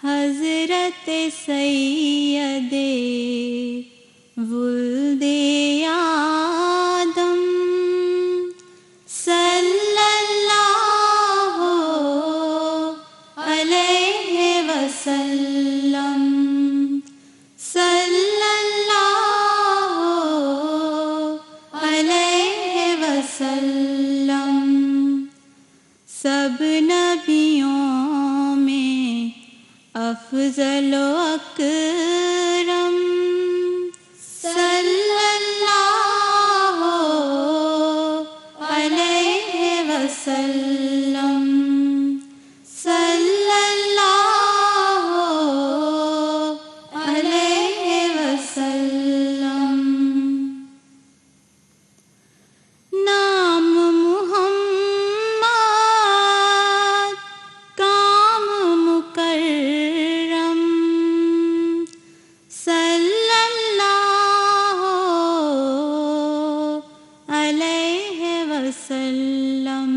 حضرت سید ولد آدم صلی اللہ علیہ وسلم، صلی اللہ علیہ وسلم، سب نبیوں میں افضل و اکرم، صلی اللہ علیہ وسلم، صلی اللہ علیہ وسلم۔ نام محمد کام مکرم، صلی اللہ علیہ وسلم،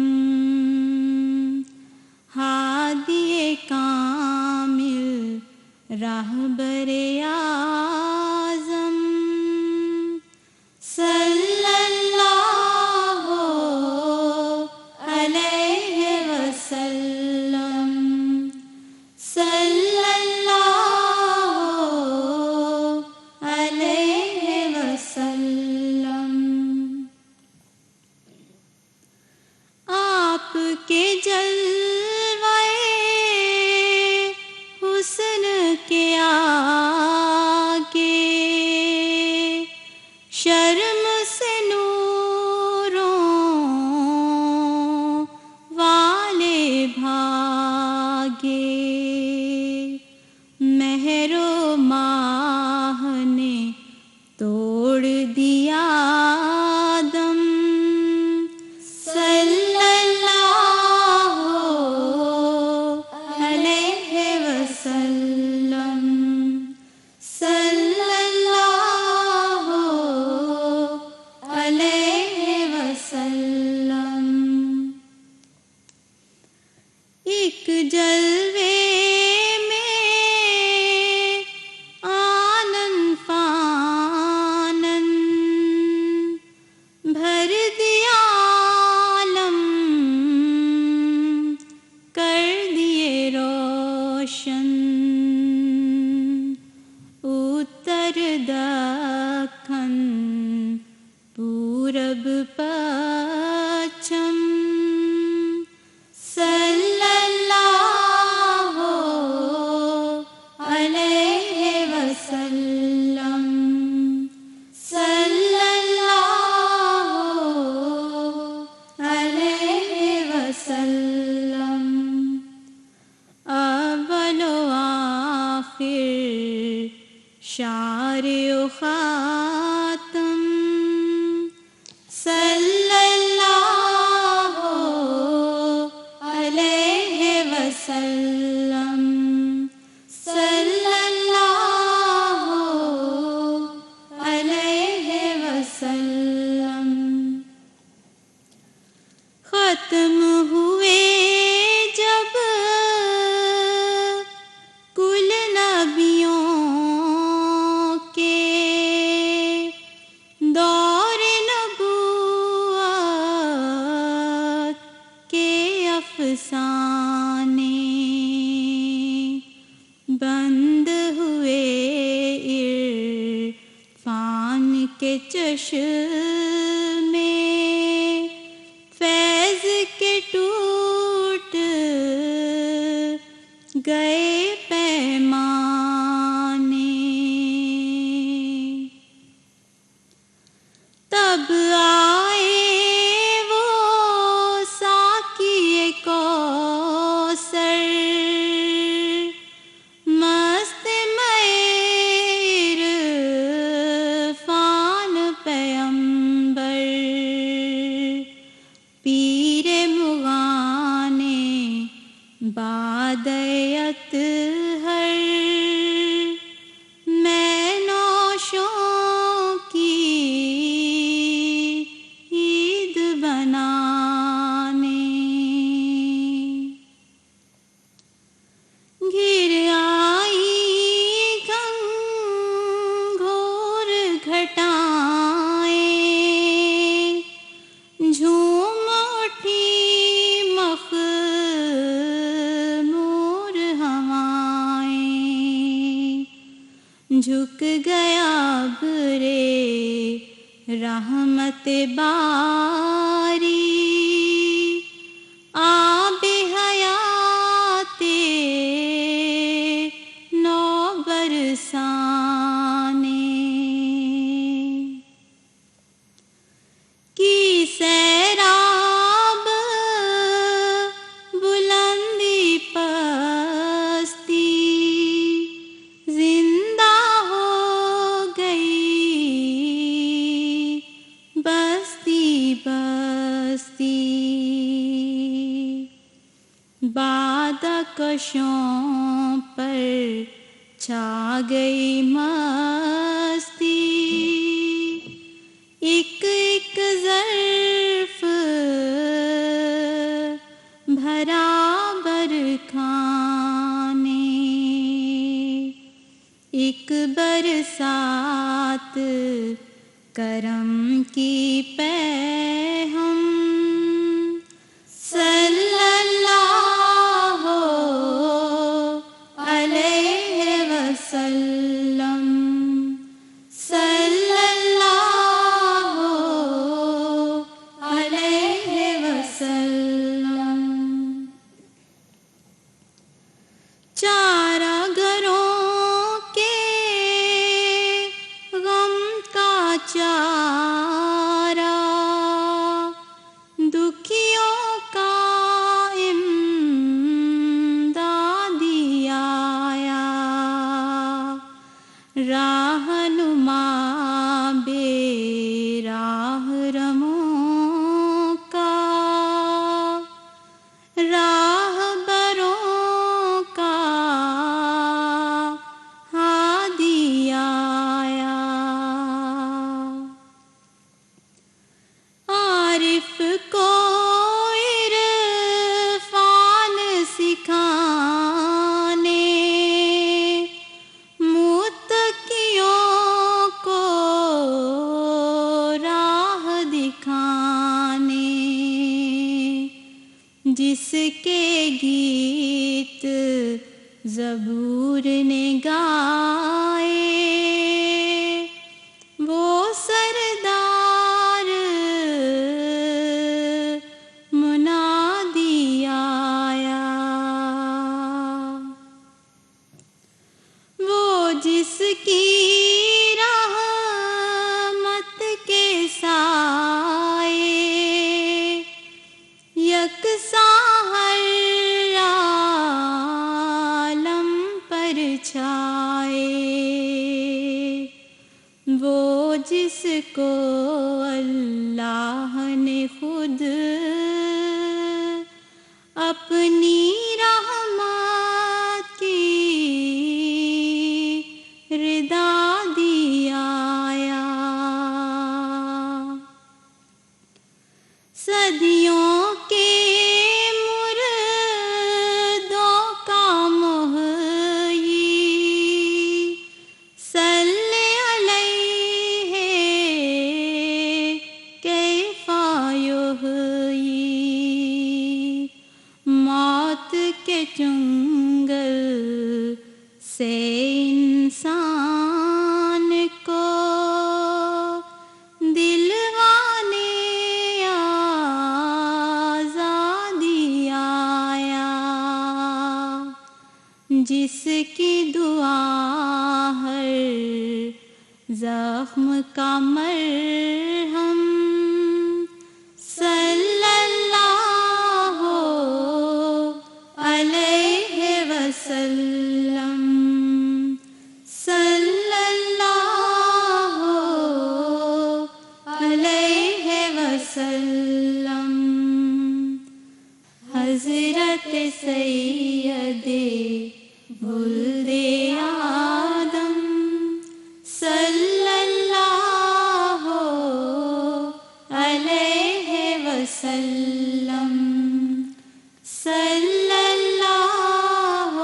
ہادی کامل راہبر اعظم، صلی اللہ علیہ وسلم، صلی اللہ علیہ وسلم۔ آپ کے جلوے حسن کے آگے شرم سے نوروں والے بھاگے، مہر و ماہ نے توڑ دیا دم، صلی اللہ علیہ وسلم، صلی اللہ علیہ وسلم۔ ایک جلوے میں آنن فانن بھر دیا عالم، کر دیے روشن، اتر دکن پورب پچھم، صلی اللہ علیہ وسلم، صلی اللہ علیہ وسلم، اول و آخر شارع و خاتم، صلی اللہ علیہ وسلم، صلی اللہ علیہ وسلم۔ ختم ہوئے جب کل نبیوں کے دور نبوت کے افسانے، بند ہوئے عرفان کے چشمے، فیض کے ٹوٹ گئے پیمانے، تب آئے وہ ساقی کوثر، مست میر عرفان پیمبر، پیر مغانے بادیت ہر جھک گیا ابرے رحمت باری، آب حیات نو برسانے کی سیراب، بلندی پستی زندہ ہو گئی بستی بستی، بادہ کشوں پر چھا گئی مستی، ایک ایک ظرف بھرا برکھانے، ایک برسات کرم کی پیہم، صلی اللہ علیہ وسلم، صلی اللہ علیہ وسلم۔ چارہ گھروں کے غم کا چارہ، دکھیوں کا امدادی آیا، راہنما بے راہ رموں کا، راہبروں کا ہادی آیا، عارف کو عرفان سکھانے، متقیوں کو راہ دکھانے، جس کے گیت زبور نے گائے، وہ سردار منادی آیا، وہ جس کی رحمت کے سائے یکساں ہر عالم پر چھائے، وہ جس کو اللہ نے خود اپنی رحمت کی رضا دی آیا، صدیوں کے مردوں کا محیی، صلی علیہ کیف یحیی، موت کے چنگل سے انسان کو دلوانے آزادی آیا، جس کی دعا ہر زخم کا مرہم، صلی اللہ علیہ وسلم، صلی اللہ علیہ وسلم، حضرت سید ولد آدم، صلی اللہ علیہ وسلم، صلی اللہ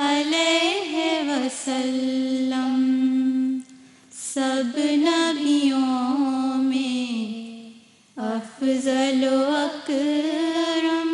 علیہ وسلم، سب نبیوں میں افضل و اکرم،